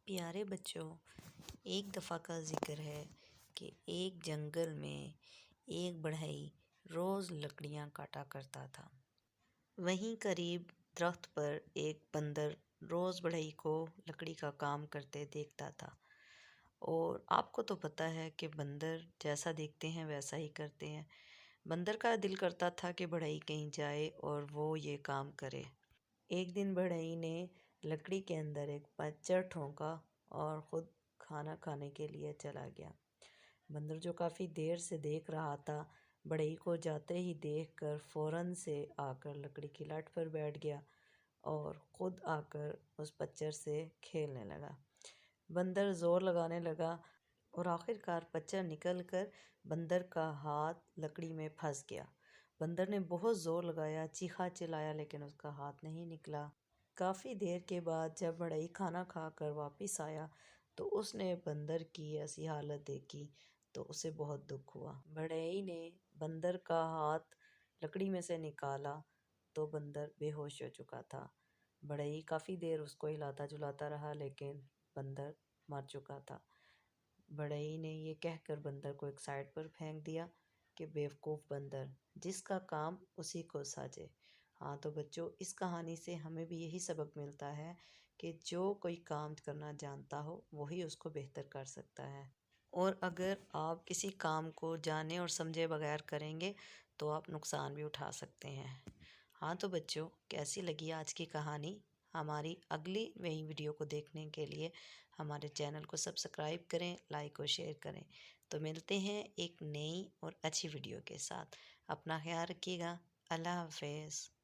प्यारे बच्चों, एक दफ़ा का ज़िक्र है कि एक जंगल में एक बढ़ई रोज़ लकड़ियाँ काटा करता था। वहीं करीब दरख्त पर एक बंदर रोज़ बढ़ई को लकड़ी का काम करते देखता था। और आपको तो पता है कि बंदर जैसा देखते हैं वैसा ही करते हैं। बंदर का दिल करता था कि बढ़ई कहीं जाए और वो ये काम करे। एक दिन बढ़ई ने लकड़ी के अंदर एक पत्थर ठोंका और ख़ुद खाना खाने के लिए चला गया। बंदर जो काफ़ी देर से देख रहा था, बढ़ई को जाते ही देखकर फ़ौरन से आकर लकड़ी की लट पर बैठ गया और ख़ुद आकर उस पत्थर से खेलने लगा। बंदर ज़ोर लगाने लगा और आखिरकार पत्थर निकलकर बंदर का हाथ लकड़ी में फंस गया। बंदर ने बहुत ज़ोर लगाया, चीखा चिल्लाया, लेकिन उसका हाथ नहीं निकला। काफ़ी देर के बाद जब बढ़ई खाना खाकर वापस आया तो उसने बंदर की ऐसी हालत देखी तो उसे बहुत दुख हुआ। बढ़ई ने बंदर का हाथ लकड़ी में से निकाला तो बंदर बेहोश हो चुका था। बढ़ई काफ़ी देर उसको हिलाता झुलाता रहा, लेकिन बंदर मर चुका था। बढ़ई ने ये कहकर बंदर को एक साइड पर फेंक दिया कि बेवकूफ़ बंदर, जिसका काम उसी को साजे। हाँ तो बच्चों, इस कहानी से हमें भी यही सबक मिलता है कि जो कोई काम करना जानता हो वही उसको बेहतर कर सकता है। और अगर आप किसी काम को जाने और समझे बगैर करेंगे तो आप नुकसान भी उठा सकते हैं। हाँ तो बच्चों, कैसी लगी आज की कहानी? हमारी अगली नई वीडियो को देखने के लिए हमारे चैनल को सब्सक्राइब करें, लाइक और शेयर करें। तो मिलते हैं एक नई और अच्छी वीडियो के साथ। अपना ख्याल रखिएगा। अल्लाह हाफ़िज़।